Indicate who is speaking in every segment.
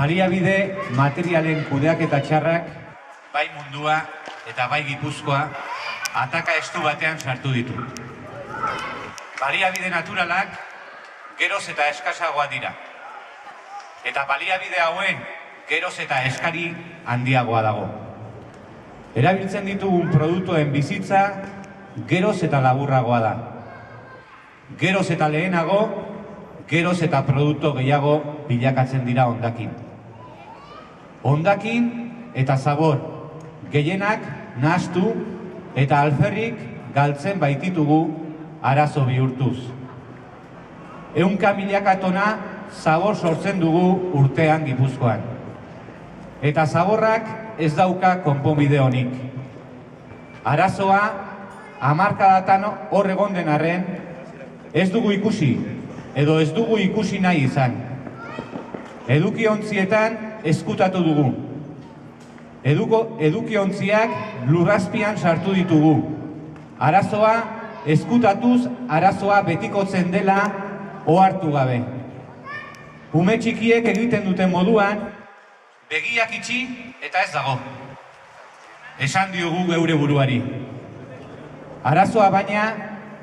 Speaker 1: Baliabide materialen kudeaketa txarrak, bai mundua eta bai Gipuzkoa, ataka estu batean sartu ditu. Baliabide naturalak geroz eta eskasagoa dira. Eta baliabide hauen geroz eta eskari handiagoa dago. Erabiltzen ditugun produktuen bizitza geroz eta laburragoa da. Geroz eta lehenago, geroz eta produktu gehiago bilakatzen dira hondakin. Hondakin eta zabor gehienak nahastu eta alferrik galtzen baititugu arazo bihurtuz. 100 milaka tona zabor sortzen dugu urtean Gipuzkoan. Eta zaborrak ez dauka konponbide honik. Arazoa hamarkadatan hor egon den arren ez dugu ikusi edo ez dugu ikusi nahi izan. Edukiontzietan ezkutatu dugu. Edukiontziak lurrazpian sartu ditugu. Arazoa ezkutatuz arazoa betikotzen dela ohartu gabe. Ume txikiek egiten duten moduan, begiak itxi eta ez dago. Esan diogu geure buruari. Arazoa baina,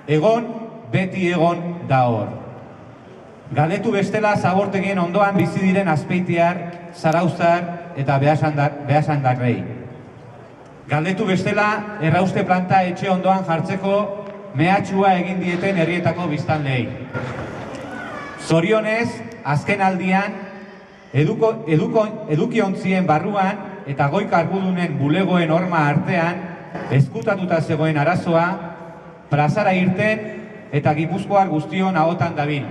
Speaker 1: egon, beti egon da hor. Galdetu bestela zabortegien ondoan bizi diren Azpeitiar, Zarauztar eta Beasandarrei. Galdetu bestela errauste planta etxe ondoan jartzeko mehatxua egin dieten herrietako biztanleei. Zorionez, azken aldian, edukiontzien barruan eta goi kargudunen bulegoen horma artean ezkutatuta zegoen arazoa plazara irten eta Gipuzkoar guztion ahotan dabil.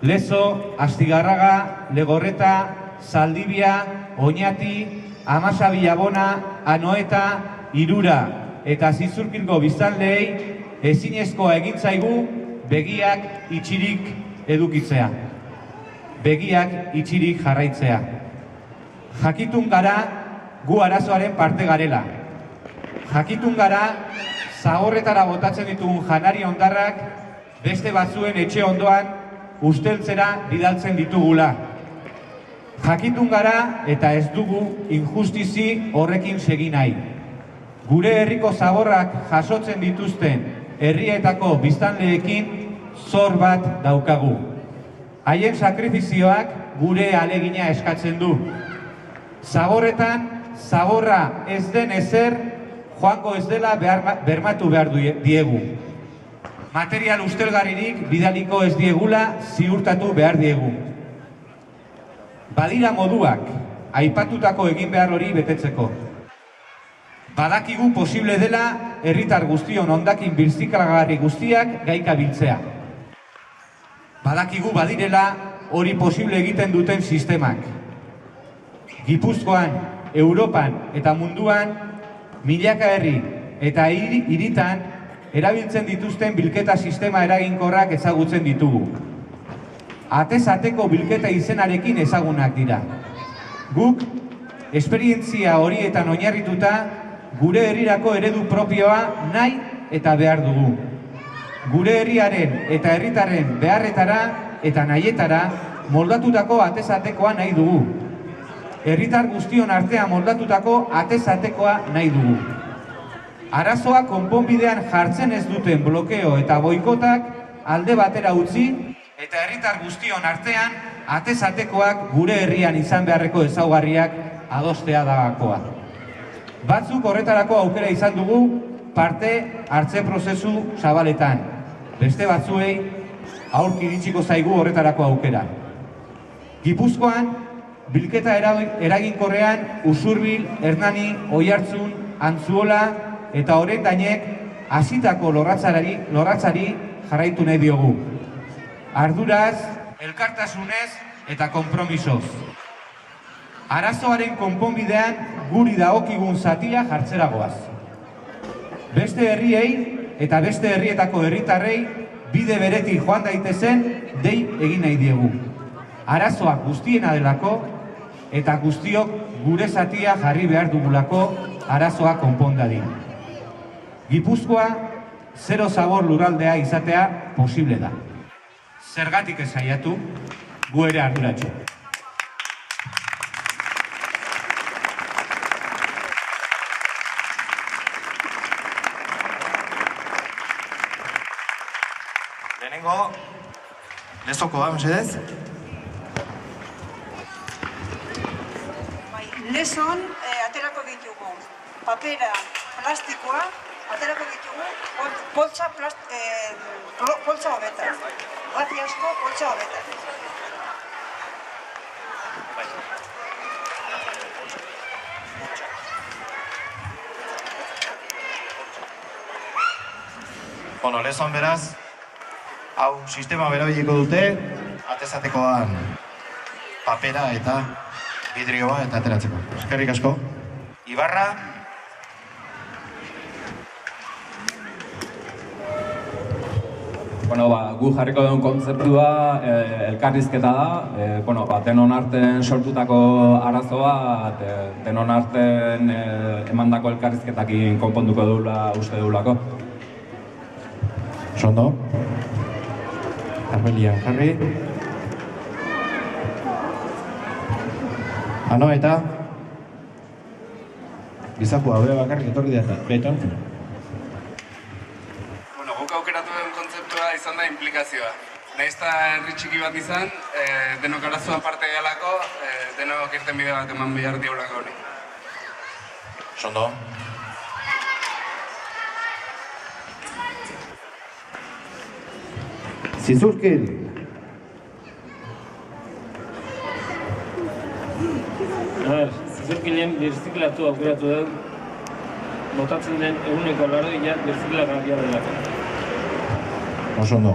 Speaker 1: Lezo, Astigarraga, Legorreta, Zaldibia, Oñati, Amasa Bilabona, Anoeta, Irura eta Zizurkilgo biztanleei ezinezkoa egin zaigu begiak itxirik edukitzea. Begiak itxirik jarraitzea. Jakitun gara gu arazoaren parte garela. Jakitun gara zaborretara botatzen ditugun janari hondarrak beste batzuen etxe ondoan usteltzera bidaltzen ditugula. Jakitun gara eta ez dugu injustizi horrekin segi nahi. Gure herriko zaborrak jasotzen dituzten herrietako biztanleekin zor bat daukagu. Haien sakrifizioak gure ahalegina eskatzen du. Zaborretan, zaborra ez den ezer, joango ez dela bermatu behar diegu. Material ustelgarririk bidaliko ez diegula ziurtatu behar diegu. Badira moduak, aipatutako egin behar hori betetzeko. Badakigu posible dela herritar guztion hondakin birzikalagarri guztiak gaika biltzea. Badakigu badirela hori posible egiten duten sistemak. Gipuzkoan, Europan eta munduan milaka herri eta hiritan erabiltzen dituzten bilketa sistema eraginkorrak ezagutzen ditugu. Atez-ateko bilketa izenarekin ezagunak dira. Guk, esperientzia horietan oinarrituta, gure herrirako eredu propioa nahi eta behar dugu. Gure herriaren eta herritarren beharretara eta nahietara moldatutako atez-atekoa nahi dugu. Herritar guztion artean moldatutako atez-atekoa nahi dugu. Arazoa konponbidean jartzen ez duten blokeo eta boikotak alde batera utzi eta herritar guztion artean atez-atekoak gure herrian izan beharreko ezaugarriak adostea dagakoa. Batzuk horretarako aukera izan dugu parte hartze prozesu zabaletan. Beste batzuei aurki iritsiko zaigu horretarako aukera. Gipuzkoan, bilketa eraginkorrean Usurbil, Hernani, Oiartzun, Antzuola eta Orendainek hasitako lorratzari jarraitu nahi diogu. Arduraz, elkartasunez eta konpromisoz. Arazoaren konponbidean guri dagokigun zatia jartzeragoaz. Beste herriei eta beste herrietako herritarrei bide beretik joan daitezen dei egin nahi diegu. Arazoa guztiena delako eta guztiok gure zatia jarri behar dugulako arazoa konpondadin. Gipuzkoa zero zabor lurraldea izatea posible da. Zergatik ez saiatu, gu ere arduratsu.
Speaker 2: Lehenengo, lezokoa, mesedez?
Speaker 3: Lezon aterako ditugu papera, plastikoa, aterako ditugu poltsa hobetan. Bati asko poltsa hobetan.
Speaker 2: Bueno, lezon beraz, hau sistema berabiliko dute, atezatekoan papera eta vidrioa eta ateratzeko. Eskerrik asko. Ibarra.
Speaker 4: Bueno, gu jarriko duen kontzeptua elkarrizketa da. Denon artean sortutako arazoa, denon artean emandako elkarrizketakin konponduko dula uste dulako.
Speaker 2: Sondo. Arbelian jarri. Ano eta gizakua bere bakarrik etorri da beton.
Speaker 5: Guk aukeratu den kontzeptua izan da implikazioa. Nahiz eta herri txiki bat izan, denok arazoan parte gehalako, denok irten bide bat eman behar diolako hori.
Speaker 2: Sondo. Zizurkin.
Speaker 6: Zizurkinen birziklatu aukeratu den, botatzen den eguneko 80 birziklagarria delako.
Speaker 2: Oso ondo.